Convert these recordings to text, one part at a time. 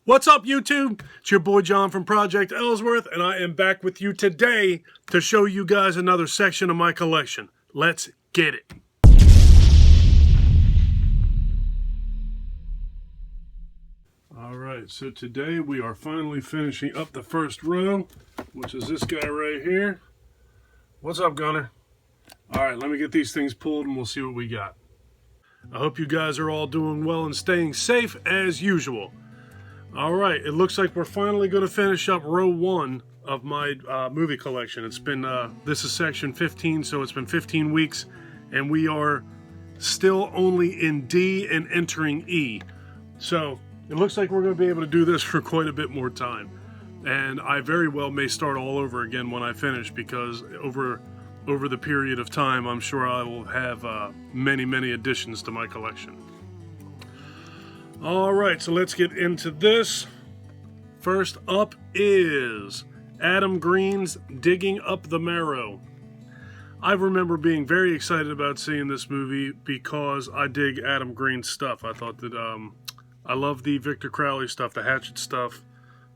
What's up, YouTube? It's your boy John from Project Ellsworth, and I am back with you today to show you guys another section of my collection. Let's get it. Alright, so today we are finally finishing up the first row, which is this guy right here. What's up, Gunner? Alright, let me get these things pulled and we'll see what we got. I hope you guys are all doing well and staying safe as usual. Alright, it looks like we're finally going to finish up row 1 of my movie collection. It's been, this is section 15, so it's been 15 weeks, and we are still only in D and entering E. So, it looks like we're going to be able to do this for quite a bit more time. And I very well may start all over again when I finish, because over the period of time, I'm sure I will have many additions to my collection. Alright, so let's get into this. First up is Adam Green's Digging Up the Marrow. I remember being very excited about seeing this movie because I dig Adam Green's stuff. I thought that, I love the Victor Crowley stuff, the Hatchet stuff.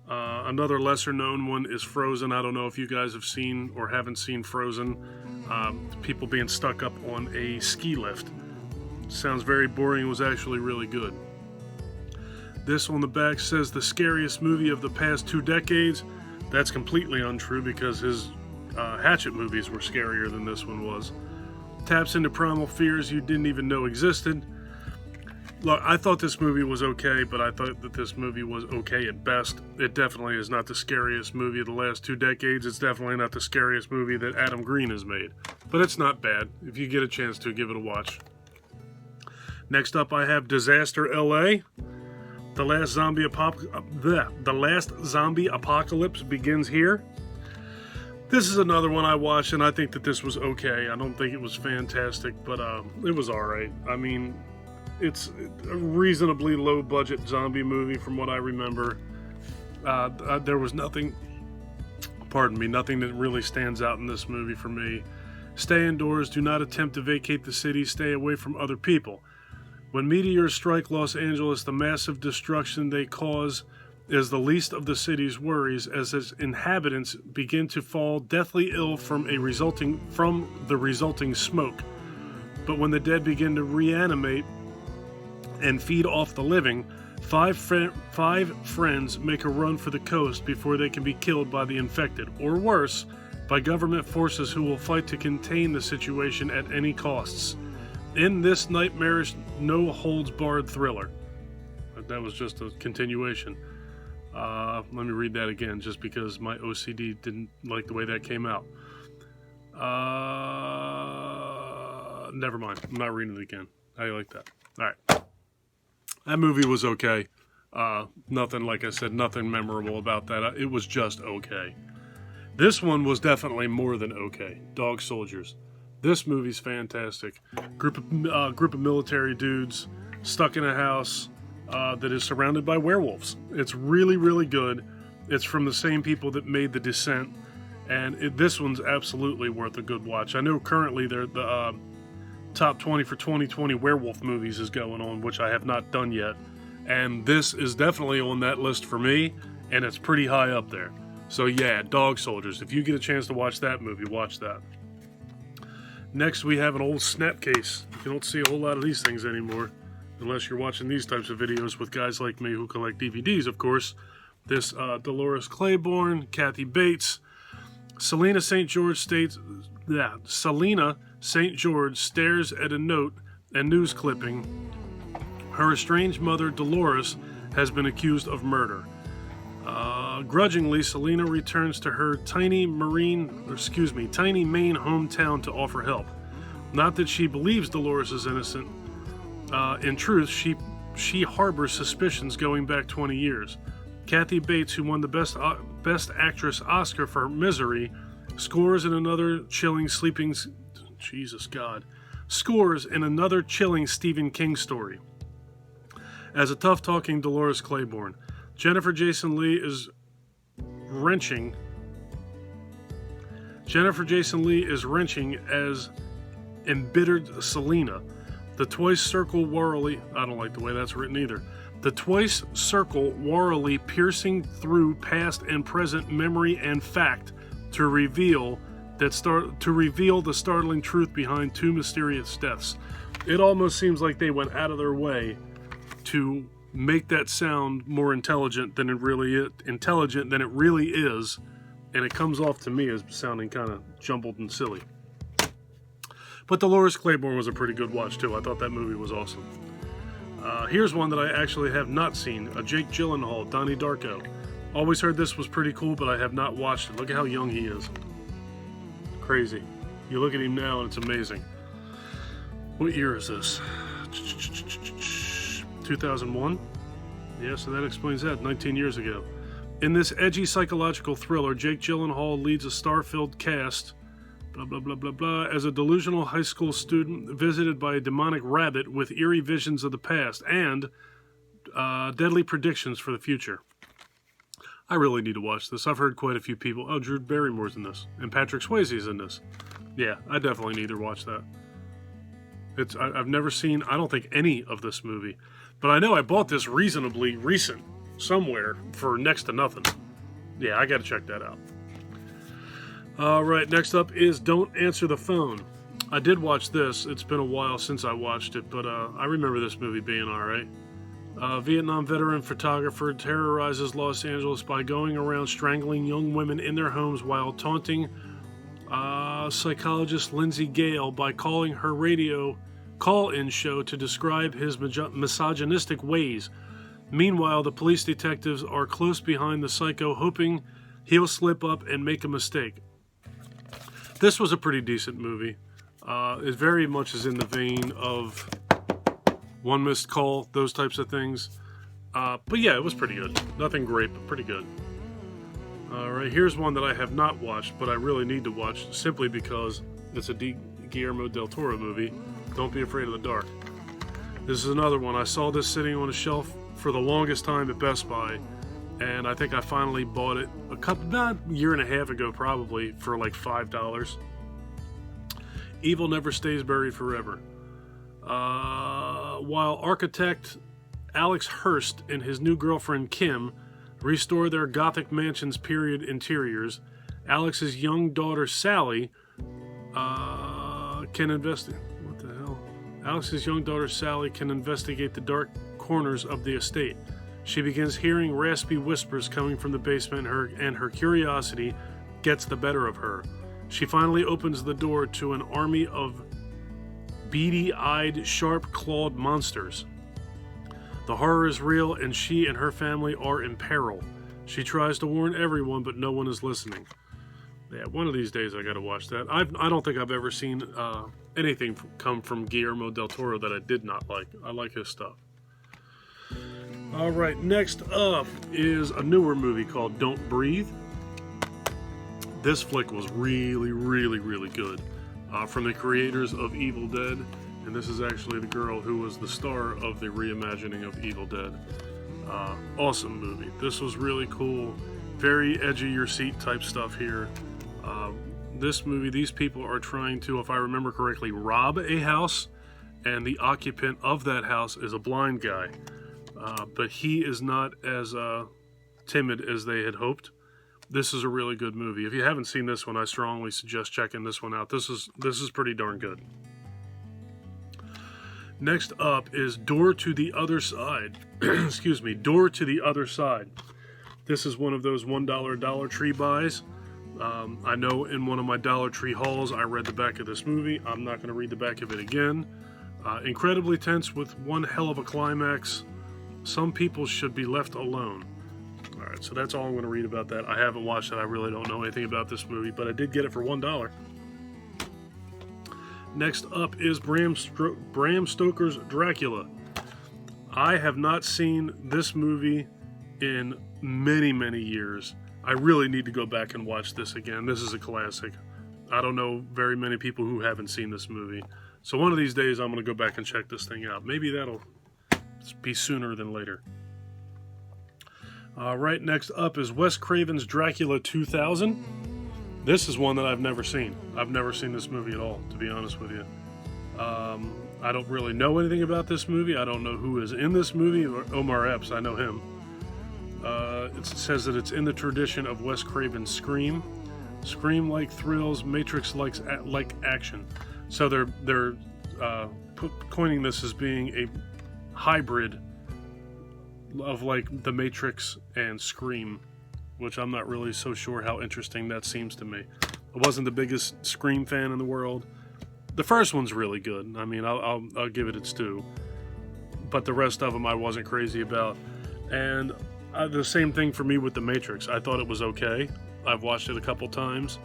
Another lesser known one is Frozen. I don't know if you guys have seen or haven't seen Frozen. People being stuck up on a ski lift. Sounds very boring. It was actually really good. This on the back says the scariest movie of the past 2 decades. That's completely untrue because his Hatchet movies were scarier than this one was. Taps into primal fears you didn't even know existed. Look, I thought this movie was okay, but I thought that this movie was okay at best. It definitely is not the scariest movie of the last 2 decades. It's definitely not the scariest movie that Adam Green has made. But it's not bad. If you get a chance to, give it a watch. Next up, I have Disaster LA. The last zombie apocalypse begins here. This is another one I watched, and I think that this was okay. I don't think it was fantastic, but it was alright. I mean, it's a reasonably low-budget zombie movie from what I remember. There was nothing that really stands out in this movie for me. Stay indoors, do not attempt to vacate the city, stay away from other people. When meteors strike Los Angeles, the massive destruction they cause is the least of the city's worries as its inhabitants begin to fall deathly ill from the resulting smoke. But when the dead begin to reanimate and feed off the living, five friends make a run for the coast before they can be killed by the infected, or worse, by government forces who will fight to contain the situation at any costs. In this nightmarish, no-holds-barred thriller. That was just a continuation. Let me read that again, just because my OCD didn't like the way that came out. Never mind. I'm not reading it again. How do you like that? Alright. That movie was okay. Nothing, like I said, nothing memorable about that. It was just okay. This one was definitely more than okay. Dog Soldiers. This movie's fantastic. Group of military dudes stuck in a house that is surrounded by werewolves. It's really good. It's from the same people that made The Descent, and this one's absolutely worth a good watch. I know currently the top 20 for 2020 werewolf movies is going on, which I have not done yet, and this is definitely on that list for me, and it's pretty high up there. So yeah, Dog Soldiers. If you get a chance to watch that movie, watch that. Next, we have an old Snapcase. You don't see a whole lot of these things anymore, unless you're watching these types of videos with guys like me who collect DVDs, of course. This Dolores Clineborne, Kathy Bates, Selena St. George stares at a note and news clipping. Her estranged mother, Dolores, has been accused of murder. Grudgingly, Selena returns to her tiny Maine hometown to offer help. Not that she believes Dolores is innocent. In truth, she harbors suspicions going back 20 years. Kathy Bates, who won the Best Actress Oscar for Misery, scores in another chilling Stephen King story. As a tough-talking Dolores Clineborne, Jennifer Jason Leigh is wrenching as embittered Selena. The twice circle Worley, I don't like the way that's written either. The twice circle warily, piercing through past and present memory and fact to reveal the startling truth behind two mysterious deaths. It almost seems like they went out of their way to make that sound more intelligent than it really is, and it comes off to me as sounding kind of jumbled and silly. But Dolores Clineborne was a pretty good watch too. I thought that movie was awesome. Here's one that I actually have not seen, a Jake Gyllenhaal, Donnie Darko. Always heard this was pretty cool, but I have not watched it. Look at how young he is. Crazy. You look at him now and it's amazing. What year is this? 2001? Yeah, so that explains that, 19 years ago. In this edgy psychological thriller, Jake Gyllenhaal leads a star-filled cast, blah, blah, blah, blah, blah, as a delusional high school student visited by a demonic rabbit with eerie visions of the past and deadly predictions for the future. I really need to watch this. I've heard quite a few people. Oh, Drew Barrymore's in this. And Patrick Swayze's in this. Yeah, I definitely need to watch that. I've never seen, I don't think, any of this movie. But I know I bought this reasonably recent somewhere for next to nothing. Yeah, I gotta check that out. Alright, next up is Don't Answer the Phone. I did watch this. It's been a while since I watched it, but I remember this movie being alright. Vietnam veteran photographer terrorizes Los Angeles by going around strangling young women in their homes while taunting psychologist Lindsay Gale by calling her radio call-in show to describe his misogynistic ways. Meanwhile, the police detectives are close behind the psycho, hoping he'll slip up and make a mistake. This was a pretty decent movie. It very much is in the vein of One Missed Call, those types of things. But yeah, it was pretty good. Nothing great, but pretty good. Alright, here's one that I have not watched, but I really need to watch, simply because it's a Guillermo del Toro movie. Don't Be Afraid of the Dark. This is another one. I saw this sitting on a shelf for the longest time at Best Buy, and I think I finally bought it about a year and a half ago, probably, for like $5. Evil Never Stays Buried Forever. While architect Alex Hurst and his new girlfriend Kim restore their Gothic mansion's period interiors, Alex's young daughter Sally can investigate. What the hell? Alex's young daughter Sally can investigate the dark corners of the estate. She begins hearing raspy whispers coming from the basement, and her curiosity gets the better of her. She finally opens the door to an army of beady-eyed, sharp-clawed monsters. The horror is real, and she and her family are in peril. She tries to warn everyone, but no one is listening. Yeah, one of these days I gotta watch that. I don't think I've ever seen anything come from Guillermo del Toro that I did not like. I like his stuff. Alright, next up is a newer movie called Don't Breathe. This flick was really, really, really good. From the creators of Evil Dead, and this is actually the girl who was the star of the reimagining of Evil Dead. Awesome movie. This was really cool. Very edge of your seat type stuff here. This movie, these people are trying to, if I remember correctly, rob a house, and the occupant of that house is a blind guy. But he is not as timid as they had hoped. This is a really good movie. If you haven't seen this one, I strongly suggest checking this one out. This is pretty darn good. Next up is Door to the Other Side. Excuse me, Door to the Other Side. This is one of those $1 Dollar Tree buys. I know in one of my Dollar Tree hauls I read the back of this movie. I'm not going to read the back of it again. Incredibly tense with one hell of a climax. Some people should be left alone. Alright, so that's all I'm going to read about that. I haven't watched it. I really don't know anything about this movie, but I did get it for $1. Next up is Bram Stoker's Dracula. I have not seen this movie in many, many years. I really need to go back and watch this again. This is a classic. I don't know very many people who haven't seen this movie. So one of these days I'm going to go back and check this thing out. Maybe that'll be sooner than later. Right, next up is Wes Craven's Dracula 2000. This is one that I've never seen. I've never seen this movie at all, to be honest with you. I don't really know anything about this movie. I don't know who is in this movie. Omar Epps, I know him. It says that it's in the tradition of Wes Craven's Scream. Scream-like thrills, Matrix-like action. So they're coining this as being a hybrid of like The Matrix and Scream, which I'm not really so sure how interesting that seems to me. I wasn't the biggest Scream fan in the world. The first one's really good. I mean, I'll give it its due. But the rest of them I wasn't crazy about. And the same thing for me with The Matrix. I thought it was okay. I've watched it a couple times.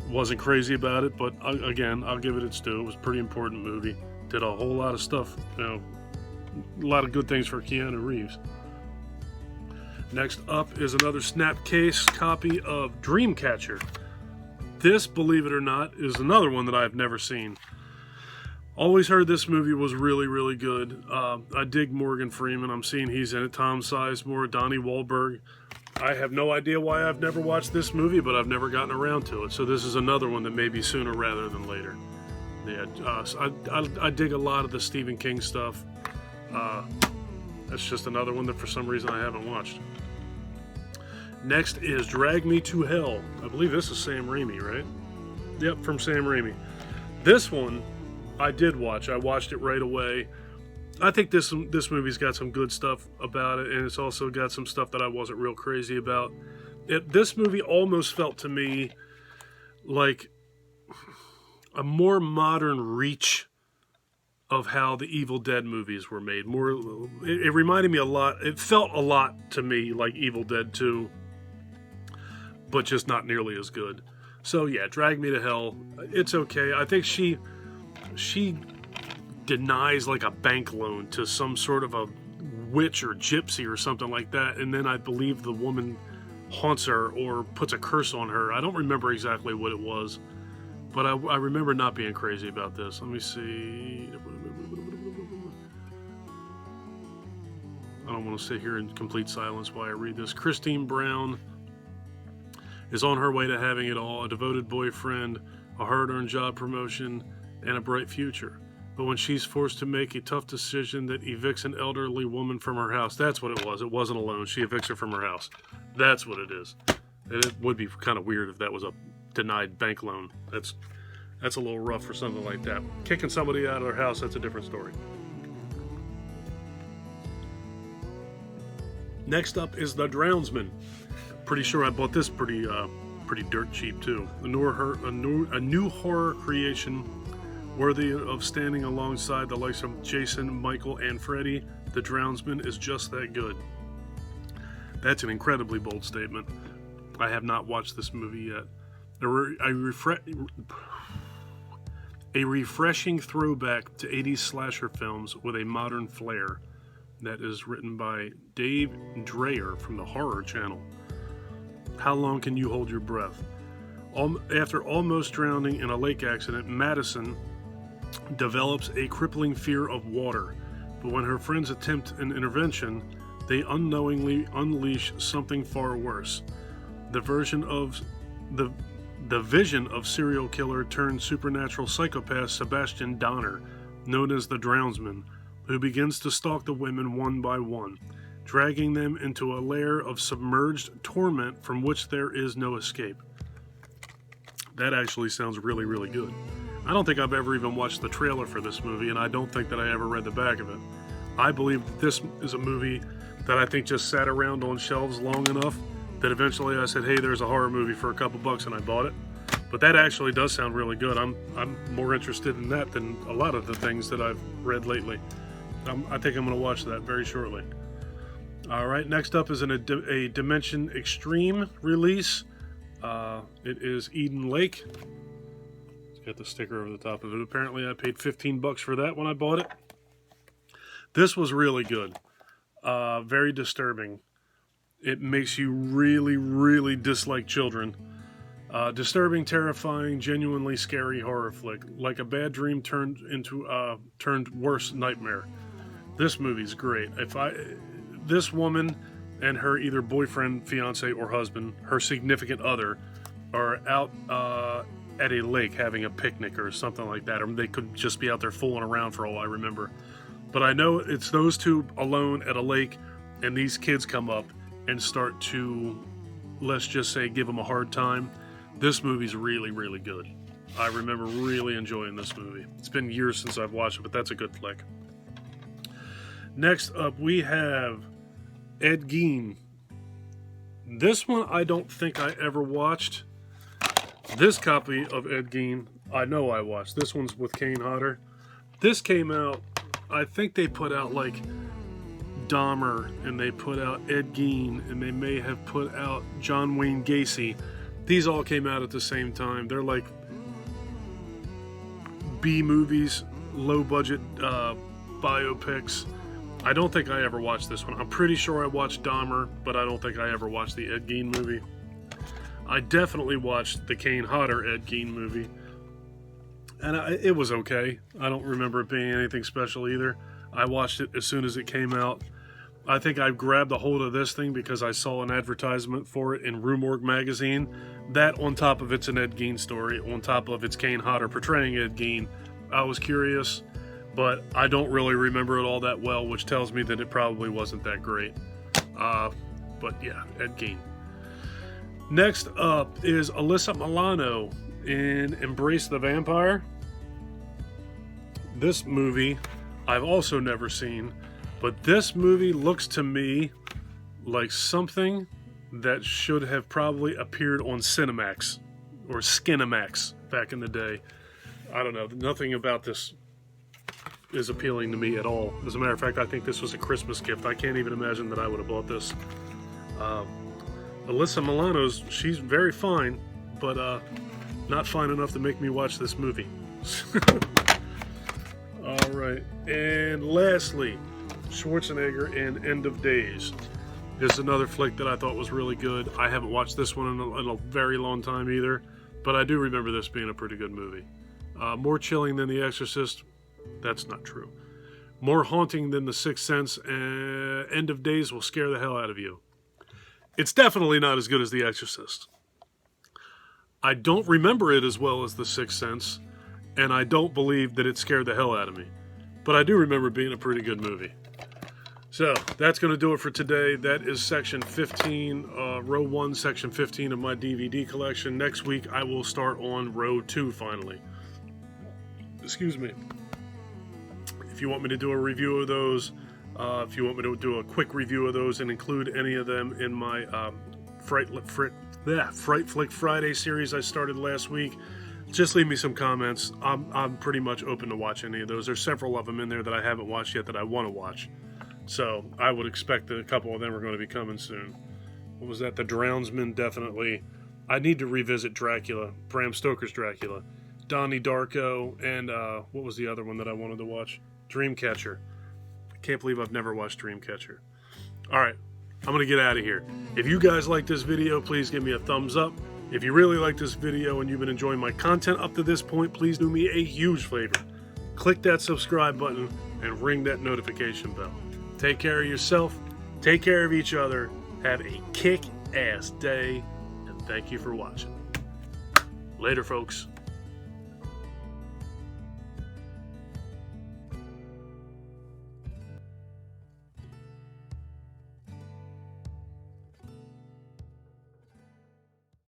Wasn't crazy about it, but again, I'll give it its due. It was a pretty important movie. Did a whole lot of stuff, a lot of good things for Keanu Reeves. Next up is another Snapcase copy of Dreamcatcher. This, believe it or not, is another one that I've never seen. Always heard this movie was really, really good. I dig Morgan Freeman. I'm seeing he's in it. Tom Sizemore, Donnie Wahlberg. I have no idea why I've never watched this movie, but I've never gotten around to it. So this is another one that may be sooner rather than later. Yeah, I dig a lot of the Stephen King stuff. That's just another one that for some reason I haven't watched. Next is Drag Me to Hell. I believe this is Sam Raimi, right? Yep, from Sam Raimi. This one I did watch. I watched it right away. I think this movie's got some good stuff about it, and it's also got some stuff that I wasn't real crazy about. This movie almost felt to me like a more modern reach of how the Evil Dead movies were made. It reminded me a lot. It felt a lot to me like Evil Dead 2, but just not nearly as good. So yeah, Drag Me to Hell. It's okay. I think she denies like a bank loan to some sort of a witch or gypsy or something like that, and then I believe the woman haunts her or puts a curse on her. I don't remember exactly what it was, but I remember not being crazy about this. Let me see. I don't want to sit here in complete silence while I read this. Christine Brown is on her way to having it all: a devoted boyfriend, a hard-earned job promotion, and a bright future. But when she's forced to make a tough decision that evicts an elderly woman from her house, that's what it was. It wasn't a loan. She evicts her from her house. That's what it is. And it would be kind of weird if that was a denied bank loan. That's a little rough for something like that. Kicking somebody out of their house, that's a different story. Next up is The Drownsman. Pretty sure I bought this pretty dirt cheap too. A new horror creation worthy of standing alongside the likes of Jason, Michael, and Freddy. The Drownsman is just that good. That's an incredibly bold statement. I have not watched this movie yet. A refreshing throwback to 80s slasher films with a modern flair. That is written by Dave Dreyer from the Horror Channel. How long can you hold your breath? After almost drowning in a lake accident, Madison develops a crippling fear of water. But when her friends attempt an intervention, they unknowingly unleash something far worse. The vision of serial killer turned supernatural psychopath Sebastian Donner, known as the Drownsman, who begins to stalk the women one by one, dragging them into a lair of submerged torment from which there is no escape. That actually sounds really, really good. I don't think I've ever even watched the trailer for this movie, and I don't think that I ever read the back of it. I believe that this is a movie that I think just sat around on shelves long enough that eventually I said, hey, there's a horror movie for a couple bucks, and I bought it. But that actually does sound really good. I'm more interested in that than a lot of the things that I've read lately. I think I'm going to watch that very shortly. All right, next up is a Dimension Extreme release. It is Eden Lake. It's got the sticker over the top of it. Apparently I paid $15 for that when I bought it. This was really good. Very disturbing. It makes you really, really dislike children. Disturbing, terrifying, genuinely scary horror flick. Like a bad dream turned worse nightmare. This movie's great. This woman and her either boyfriend, fiance, or husband, her significant other, are out at a lake having a picnic or something like that, or they could just be out there fooling around for all I remember. But I know it's those two alone at a lake, and these kids come up and start to, let's just say, give them a hard time. This movie's really, really good. I remember really enjoying this movie. It's been years since I've watched it, but that's a good flick. Next up, we have Ed Gein. This one I don't think I ever watched. This copy of Ed Gein, I know I watched. This one's with Kane Hodder. This came out, I think they put out like Dahmer, and they put out Ed Gein, and they may have put out John Wayne Gacy. These all came out at the same time. They're like B movies, low budget biopics. I don't think I ever watched this one. I'm pretty sure I watched Dahmer, but I don't think I ever watched the Ed Gein movie. I definitely watched the Kane Hodder Ed Gein movie, and it was okay. I don't remember it being anything special either. I watched it as soon as it came out. I think I grabbed a hold of this thing because I saw an advertisement for it in Rue Morgue magazine. That, on top of it's an Ed Gein story, on top of it's Kane Hodder portraying Ed Gein, I was curious, but I don't really remember it all that well, which tells me that it probably wasn't that great. But yeah, Ed Gein. Next up is Alyssa Milano in Embrace the Vampire. This movie I've also never seen, but this movie looks to me like something that should have probably appeared on Cinemax or Skinemax back in the day. I don't know. Nothing about this is appealing to me at all. As a matter of fact, I think this was a Christmas gift. I can't even imagine that I would have bought this. Alyssa Milano's, she's very fine, but not fine enough to make me watch this movie. All right. And lastly, Schwarzenegger in End of Days. This is another flick that I thought was really good. I haven't watched this one in a very long time either, but I do remember this being a pretty good movie. More chilling than The Exorcist. That's not true. More haunting than The Sixth Sense. End of Days will scare the hell out of you. It's definitely not as good as The Exorcist. I don't remember it as well as The Sixth Sense, and I don't believe that it scared the hell out of me. But I do remember it being a pretty good movie. So, that's going to do it for today. That is section 15, row 1, section 15 of my DVD collection. Next week, I will start on row 2 finally. Excuse me. If you want me to do a review of those, if you want me to do a quick review of those and include any of them in my Fright Flick Friday series I started last week, just leave me some comments. I'm pretty much open to watch any of those. There's several of them in there that I haven't watched yet that I want to watch. So I would expect that a couple of them are going to be coming soon. What was that? The Drownsman, definitely. I need to revisit Dracula, Bram Stoker's Dracula, Donnie Darko, and what was the other one that I wanted to watch? Dreamcatcher. I can't believe I've never watched Dreamcatcher. All right, I'm going to get out of here. If you guys like this video, please give me a thumbs up. If you really like this video and you've been enjoying my content up to this point, please do me a huge favor. Click that subscribe button and ring that notification bell. Take care of yourself, take care of each other, have a kick-ass day, and thank you for watching. Later, folks.